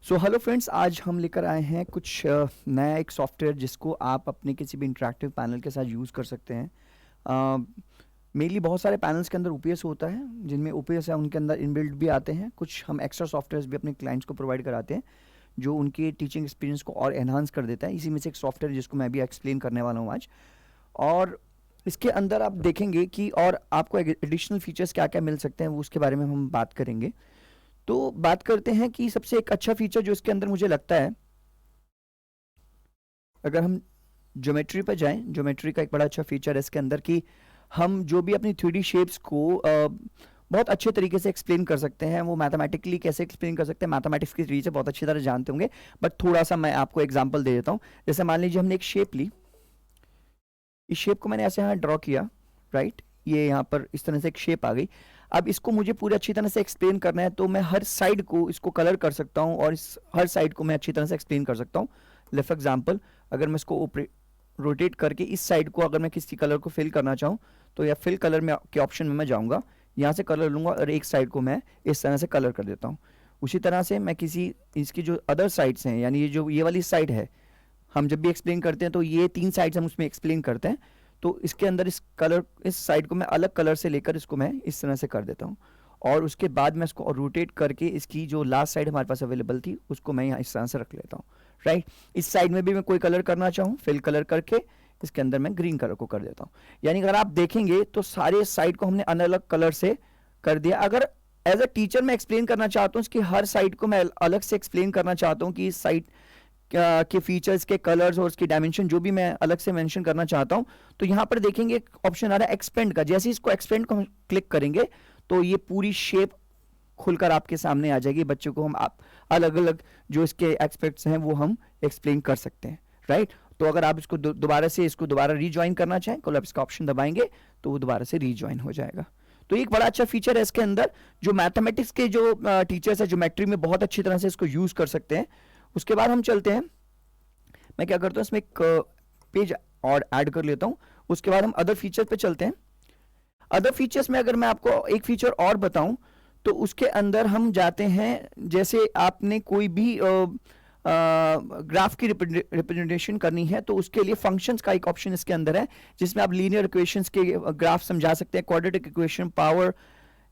So hello friends, आज हम लेकर आए हैं कुछ नया एक सॉफ्टवेयर जिसको आप अपने किसी भी इंटरेक्टिव पैनल के साथ यूज़ कर सकते हैं। मेनली बहुत सारे पैनल्स के अंदर ओपीएस होता है, जिनमें ओपीएस है उनके अंदर इनबिल्ट भी आते हैं। कुछ हम एक्स्ट्रा सॉफ्टवेयर्स भी अपने क्लाइंट्स को प्रोवाइड कराते हैं जो उनके टीचिंग एक्सपीरियंस को और एनहांस कर देता है। इसी में से एक सॉफ्टवेयर जिसको मैं भी एक्सप्लेन करने वाला हूँ आज। और इसके अंदर आप देखेंगे कि और आपको एडिशनल फीचर्स क्या क्या मिल सकते हैं, वो उसके बारे में हम बात करेंगे। तो बात करते हैं कि सबसे एक अच्छा फीचर जो इसके अंदर मुझे लगता है, अगर हम ज्योमेट्री पर जाएं, ज्योमेट्री का एक बड़ा अच्छा फीचर है इसके अंदर कि हम जो भी अपनी 3D शेप्स को बहुत अच्छे तरीके से एक्सप्लेन कर सकते हैं। वो मैथमेटिकली कैसे एक्सप्लेन कर सकते हैं, मैथमेटिक्स की तरीके से बहुत अच्छी तरह जानते होंगे, बट थोड़ा सा मैं आपको एग्जांपल दे देता हूँ। जैसे मान लीजिए हमने एक शेप ली, इस शेप को मैंने ऐसे यहाँ ड्रॉ किया, राइट। ये यहाँ पर इस तरह से एक शेप आ गई। अब इसको मुझे पूरी अच्छी तरह से एक्सप्लेन करना है, तो मैं हर साइड को इसको कलर कर सकता हूँ और इस हर साइड को मैं अच्छी तरह से एक्सप्लेन कर सकता हूँ। फॉर एग्जाम्पल, अगर मैं इसको रोटेट करके इस साइड को अगर मैं किसी कलर को फिल करना चाहूँ, तो या फिल कलर में के ऑप्शन में मैं जाऊँगा, यहाँ से कलर लूँगा और एक साइड को मैं इस तरह से कलर कर देता हूँ। उसी तरह से मैं किसी इसकी जो अदर साइड्स हैं, यानी ये वाली साइड है, हम जब भी एक्सप्लेन करते हैं तो ये 3 साइड्स हम उसमें एक्सप्लेन करते हैं, तो इसके अंदर इस साइड को मैं अलग कलर से लेकर इसको मैं इस तरह से कर देता हूँ। और उसके बाद मैं इसको रोटेट करके इसकी जो लास्ट साइड हमारे पास अवेलेबल थी उसको मैं यहाँ इस तरह से रख लेता हूँ, राइट। इस साइड में भी मैं कोई कलर करना चाहूँ, फिल कलर करके इसके अंदर मैं ग्रीन कलर को कर देता हूँ। यानी अगर आप देखेंगे तो सारे साइड को हमने अलग अलग कलर से कर दिया। अगर एज अ टीचर मैं एक्सप्लेन करना चाहता हूँ, इसकी हर साइड को मैं अलग से एक्सप्लेन करना चाहता हूँ कि इस साइड के फीचर्स के कलर्स और उसकी डायमेंशन जो भी मैं अलग से मेंशन करना चाहता हूं, तो यहां पर देखेंगे एक ऑप्शन आ रहा है एक्सपेंड का। जैसे इसको एक्सपेंड को हम क्लिक करेंगे तो ये पूरी शेप खुलकर आपके सामने आ जाएगी। बच्चों को हम अलग अलग जो इसके एस्पेक्ट्स हैं वो हम एक्सप्लेन कर सकते हैं, राइट। तो अगर आप इसको दोबारा रीजॉइन करना चाहें, कोलैप्स का ऑप्शन दबाएंगे तो वो दोबारा से रीजॉइन हो जाएगा। तो एक बड़ा अच्छा फीचर है इसके अंदर, जो मैथमेटिक्स के जो टीचर्स है ज्योमेट्री में बहुत अच्छी तरह से इसको यूज कर सकते हैं। उसके बाद हम चलते हैं, मैं क्या करता हूं इसमें एक पेज और ऐड कर लेता हूं। उसके बाद हम अदर फीचर पे चलते हैं। अदर फीचर्स में अगर मैं आपको एक फीचर और बताऊं, तो उसके अंदर हम जाते हैं, जैसे आपने कोई भी ग्राफ की रिप्रेजेंटेशन करनी है, तो उसके लिए फंक्शंस का एक ऑप्शन इसके अंदर है, जिसमें आप लीनियर इक्वेशंस के ग्राफ समझा सकते हैं, क्वाड्रेटिक इक्वेशन, पावर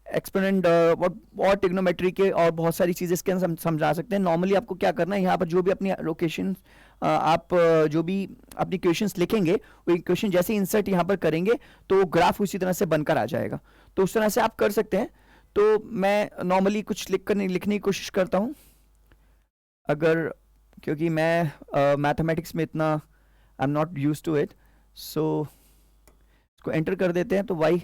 एक्सपोनेंट और ट्रिग्नोमेट्री के और बहुत सारी चीज़ें इसके अंदर समझा सकते हैं। नॉर्मली आपको क्या करना है, यहाँ पर जो भी अपनी लोकेशन आप जो भी अपनी इक्वेशंस लिखेंगे, वो इक्वेशन जैसे इंसर्ट यहाँ पर करेंगे तो वो ग्राफ उसी तरह से बनकर आ जाएगा। तो उस तरह से आप कर सकते हैं। तो मैं नॉर्मली कुछ लिखने की कोशिश करता हूँ, अगर क्योंकि मैं मैथमेटिक्स में इतना I am not use to it, so इसको एंटर कर देते हैं। तो वाई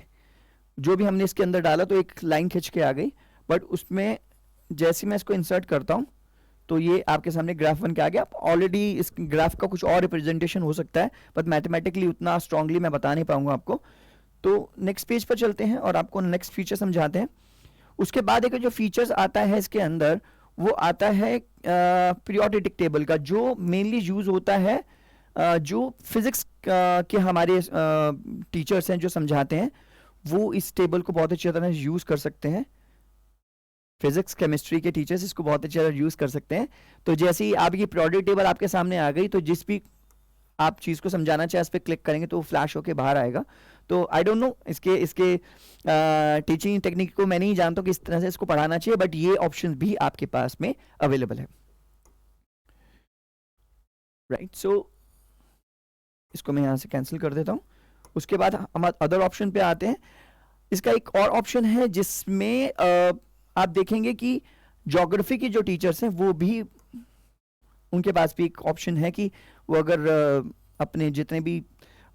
जो भी हमने इसके अंदर डाला तो एक लाइन खींच के आ गई, बट उसमें जैसे मैं इसको इंसर्ट करता हूं तो ये आपके सामने ग्राफ बन के आ गया। ऑलरेडी इस ग्राफ का कुछ और रिप्रेजेंटेशन हो सकता है, बट मैथमेटिकली उतना स्ट्रांगली मैं बता नहीं पाऊंगा आपको। तो नेक्स्ट पेज पर चलते हैं और आपको नेक्स्ट फीचर समझाते हैं। उसके बाद एक जो फीचर्स आता है इसके अंदर, वो आता है पीरियोडिक टेबल का, जो मेनली यूज होता है जो फिजिक्स के हमारे टीचर्स हैं जो समझाते हैं, वो इस टेबल को बहुत अच्छी तरह यूज कर सकते हैं। फिजिक्स केमिस्ट्री के टीचर्स इसको बहुत अच्छी तरह यूज कर सकते हैं। तो जैसे ही आप ये पीरियोडिक टेबल आपके सामने आ गई, तो जिस भी आप चीज को समझाना चाहे उस पर क्लिक करेंगे तो वो फ्लैश होके बाहर आएगा। तो आई डोंट नो इसके टीचिंग टेक्निक को मैं नहीं जानता कि इस तरह से इसको पढ़ाना चाहिए, बट ये ऑप्शन भी आपके पास में अवेलेबल है, राइट। सो इसको मैं यहां से कैंसिल कर देता हूं। उसके बाद हम अदर ऑप्शन पे आते हैं। इसका एक और ऑप्शन है जिसमें आप देखेंगे कि ज्योग्राफी के जो टीचर्स हैं वो भी, उनके पास भी एक ऑप्शन है कि वो अगर अपने जितने भी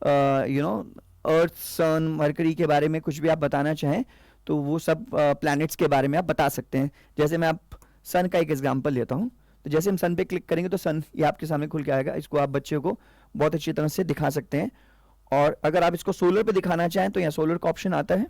अर्थ, सन, मरकरी के बारे में कुछ भी आप बताना चाहें, तो वो सब प्लैनेट्स के बारे में आप बता सकते हैं। जैसे मैं आप सन का एक एग्जांपल लेता हूं, तो जैसे हम सन पे क्लिक करेंगे तो सन ये आपके सामने खुल के आएगा। इसको आप बच्चों को बहुत अच्छी तरह से दिखा सकते हैं। और अगर आप इसको सोलर पे दिखाना चाहें तो यहाँ सोलर का ऑप्शन आता है,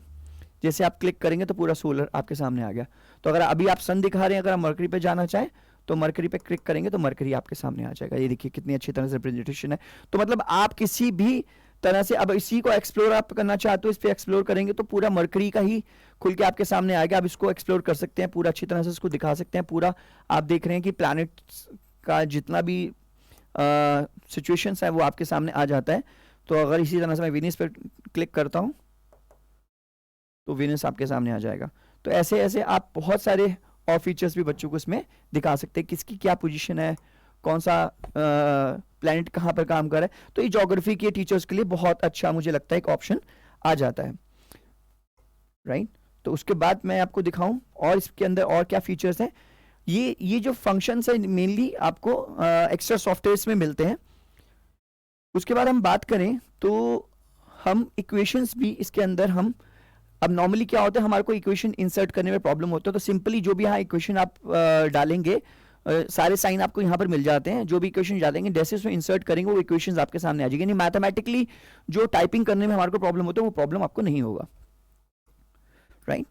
जैसे आप क्लिक करेंगे तो पूरा सोलर आपके सामने आ गया। तो अगर अभी आप सन दिखा रहे हैं, अगर आप मरकरी पे जाना चाहें तो मरकरी पे क्लिक करेंगे तो मरकरी आपके सामने आ जाएगा। ये देखिए कितनी अच्छी तरह से रिप्रेजेंटेशन है। तो मतलब आप किसी भी तरह से अब इसी को एक्सप्लोर आप करना चाहते हो, इस पे एक्सप्लोर करेंगे तो पूरा मरकरी का ही खुल के आपके सामने आएगा। आप इसको एक्सप्लोर कर सकते हैं, पूरा अच्छी तरह से इसको दिखा सकते हैं। पूरा आप देख रहे हैं कि प्लैनेट्स का जितना भी सिचुएशंस है वो आपके सामने आ जाता है। तो अगर इसी तरह से मैं विनस पर क्लिक करता हूँ तो विनस आपके सामने आ जाएगा। तो ऐसे ऐसे आप बहुत सारे और फीचर्स भी बच्चों को इसमें दिखा सकते हैं, किसकी क्या पोजीशन है, कौन सा प्लैनेट कहाँ पर काम कर रहा है। तो ये ज्योग्राफी के टीचर्स के लिए बहुत अच्छा मुझे लगता है एक ऑप्शन आ जाता है, राइट। तो उसके बाद मैं आपको दिखाऊं और इसके अंदर और क्या फीचर्स हैं। ये जो फंक्शंस है मेनली आपको एक्स्ट्रा सॉफ्टवेयर्स में मिलते हैं। उसके बाद हम बात करें तो हम इक्वेशंस भी इसके अंदर हम अब नॉर्मली क्या होता है, हमारे को इक्वेशन इंसर्ट करने में प्रॉब्लम होता है। तो सिंपली जो भी यहाँ इक्वेशन आप डालेंगे सारे साइन आपको यहाँ पर मिल जाते हैं। जो भी इक्वेशन डालेंगे जैसे उसमें इंसर्ट करेंगे वो इक्वेशंस आपके सामने आ जाएगी। यानी मैथमेटिकली जो टाइपिंग करने में हमारे को प्रॉब्लम होता है वो प्रॉब्लम आपको नहीं होगा, राइट।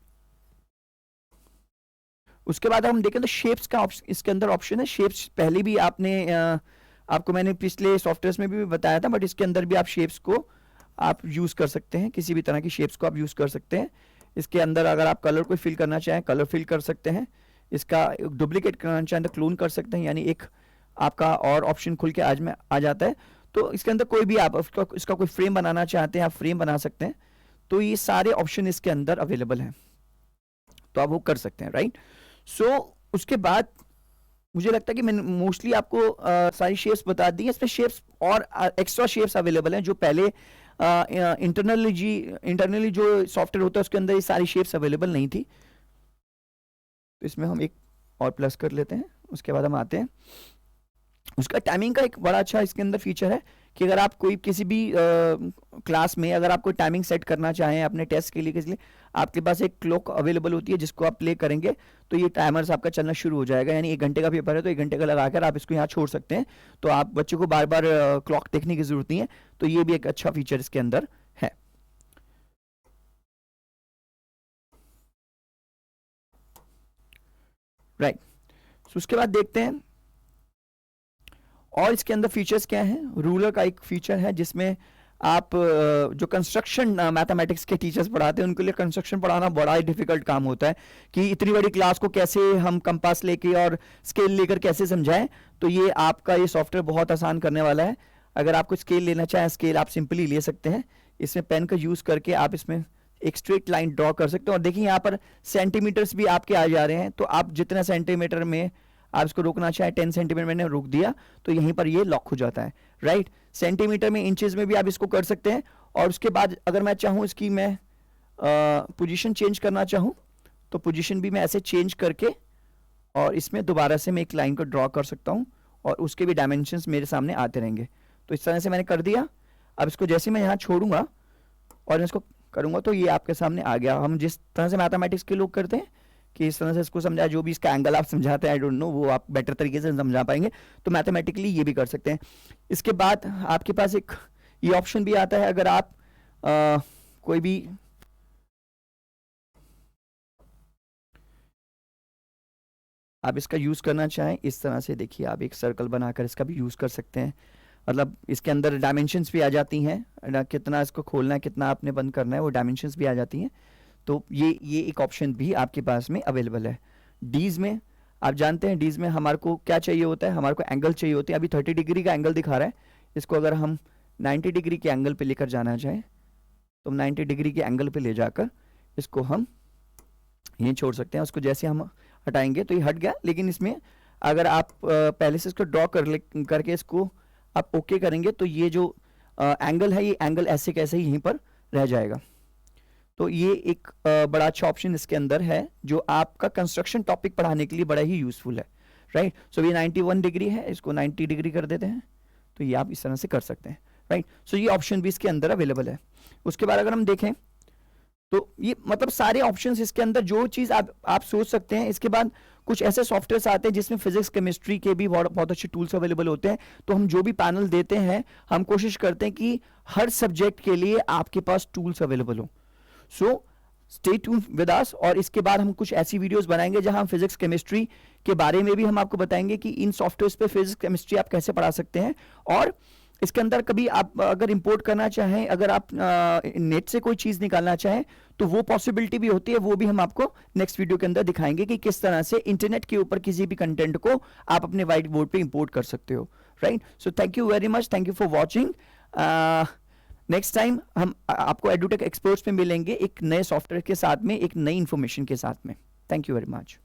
उसके बाद हम देखें तो शेप्स का इसके अंदर ऑप्शन है। शेप्स पहले भी आपको मैंने पिछले सॉफ्टवेयर में भी बताया था, बट इसके अंदर भी आप शेप्स को आप यूज कर सकते हैं, किसी भी तरह की शेप्स को आप यूज कर सकते हैं। इसके अंदर अगर आप कलर को फिल करना चाहें कलर फिल कर सकते हैं, इसका डुप्लीकेट करना चाहें तो क्लोन कर सकते हैं, यानी एक आपका और ऑप्शन खुल के आज में आ जाता है। तो इसके अंदर कोई भी आप इसका कोई फ्रेम बनाना चाहते हैं आप फ्रेम बना सकते हैं। तो ये सारे ऑप्शन इसके अंदर अवेलेबल हैं, तो आप वो कर सकते हैं, राइट। सो उसके बाद मुझे लगता है कि मैंने मोस्टली आपको सारी शेप्स बता दी है। इसमें शेप्स और एक्स्ट्रा शेप्स अवेलेबल हैं जो पहले इंटरनली जो सॉफ्टवेयर होता है उसके अंदर ये सारी शेप्स अवेलेबल नहीं थी। तो इसमें हम एक और प्लस कर लेते हैं। उसके बाद हम आते हैं, उसका टाइमिंग का एक बड़ा अच्छा इसके अंदर फीचर है कि अगर आप कोई किसी भी क्लास में अगर आप कोई टाइमिंग सेट करना चाहें अपने टेस्ट के लिए, किसी लिए आपके पास एक क्लॉक अवेलेबल होती है जिसको आप प्ले करेंगे तो ये टाइमर्स आपका चलना शुरू हो जाएगा। यानी 1 घंटे का पेपर है तो 1 घंटे का लगाकर आप इसको यहाँ छोड़ सकते हैं। तो आप बच्चे को बार बार क्लॉक देखने की जरूरत नहीं है। तो ये भी एक अच्छा फीचर इसके अंदर है, राइट। उसके बाद देखते हैं और इसके अंदर फीचर्स क्या हैं। रूलर का एक फीचर है जिसमें आप जो कंस्ट्रक्शन मैथमेटिक्स के टीचर्स पढ़ाते हैं उनके लिए कंस्ट्रक्शन पढ़ाना बड़ा ही डिफिकल्ट काम होता है कि इतनी बड़ी क्लास को कैसे हम कंपास लेके और स्केल लेकर कैसे समझाएं। तो ये आपका ये सॉफ्टवेयर बहुत आसान करने वाला है। अगर आपको स्केल लेना चाहें स्केल आप सिंपली ले सकते हैं। इसमें पेन का यूज करके आप इसमें एक स्ट्रेट लाइन ड्रॉ कर सकते हैं। और देखिए यहाँ पर सेंटीमीटर्स भी आपके आ जा रहे हैं। तो आप जितना सेंटीमीटर में आप इसको रोकना चाहे 10 सेंटीमीटर मैंने रोक दिया तो यहीं पर ये लॉक हो जाता है, राइट। सेंटीमीटर में इंचेस में भी आप इसको कर सकते हैं। और उसके बाद अगर मैं चाहूँ इसकी मैं पोजीशन चेंज करना चाहूँ तो पोजीशन भी मैं ऐसे चेंज करके और इसमें दोबारा से मैं एक लाइन को ड्रॉ कर सकता हूँ और उसके भी डायमेंशंस मेरे सामने आते रहेंगे। तो इस तरह से मैंने कर दिया। अब इसको जैसे मैं यहाँ छोड़ूंगा और इसको करूँगा तो ये आपके सामने आ गया। हम जिस तरह से मैथमेटिक्स के लोग करते हैं कि इस तरह से इसको समझा, जो भी इसका एंगल आप समझाते हैं आई डोंट नो वो आप बेटर तरीके से समझा पाएंगे, तो मैथमेटिकली ये भी कर सकते हैं। इसके बाद आपके पास एक ये ऑप्शन भी आता है अगर आप कोई भी आप इसका यूज करना चाहें इस तरह से, देखिए आप एक सर्कल बनाकर इसका भी यूज कर सकते हैं। मतलब इसके अंदर डायमेंशंस भी आ जाती हैं, कितना इसको खोलना है कितना आपने बंद करना है वो डायमेंशंस भी आ जाती हैं। तो ये एक ऑप्शन भी आपके पास में अवेलेबल है। डीज में आप जानते हैं डीज में हमारे को क्या चाहिए होता है, हमारे को एंगल चाहिए होते हैं। अभी 30 डिग्री का एंगल दिखा रहा है, इसको अगर हम 90 डिग्री के एंगल पे लेकर जाना चाहें तो 90 डिग्री के एंगल पे ले जाकर इसको हम यहीं छोड़ सकते हैं। उसको जैसे हम हटाएंगे तो ये हट गया। लेकिन इसमें अगर आप पहले से इसको ड्रॉ करके इसको आप ओके करेंगे तो ये जो एंगल है ये एंगल ऐसे कैसे ही यहीं पर रह जाएगा। तो ये एक बड़ा अच्छा ऑप्शन इसके अंदर है जो आपका कंस्ट्रक्शन टॉपिक पढ़ाने के लिए बड़ा ही यूजफुल है, राइट। सो ये 91 डिग्री है, इसको 90 डिग्री कर देते हैं तो ये आप इस तरह से कर सकते हैं, राइट। सो ये ऑप्शन भी इसके अंदर अवेलेबल है। उसके बाद अगर हम देखें तो ये मतलब सारे ऑप्शंस इसके अंदर जो चीज़ आप सोच सकते हैं। इसके बाद कुछ ऐसे सॉफ्टवेयर्स आते हैं जिसमें फिजिक्स केमिस्ट्री के भी बहुत अच्छे टूल्स अवेलेबल होते हैं। तो हम जो भी पैनल देते हैं हम कोशिश करते हैं कि हर सब्जेक्ट के लिए आपके पास टूल्स अवेलेबल हो। So stay tune with us. और इसके बाद हम कुछ ऐसी वीडियोस बनाएंगे जहां हम फिजिक्स केमिस्ट्री के बारे में भी हम आपको बताएंगे कि इन सॉफ्टवेयर्स पे फिजिक्स केमिस्ट्री आप कैसे पढ़ा सकते हैं। और इसके अंदर कभी आप अगर इंपोर्ट करना चाहें, अगर आप नेट से कोई चीज़ निकालना चाहें तो वो पॉसिबिलिटी भी होती है, वो भी हम आपको नेक्स्ट वीडियो के अंदर दिखाएंगे कि किस तरह से इंटरनेट के ऊपर किसी भी कंटेंट को आप अपने व्हाइट बोर्ड पे इंपोर्ट कर सकते हो, right. So thank you very much, thank you for watching. Next time हम आपको एडुटेक एक्सपर्ट्स में मिलेंगे एक नए सॉफ्टवेयर के साथ में, एक नई इंफॉर्मेशन के साथ में। Thank you very much.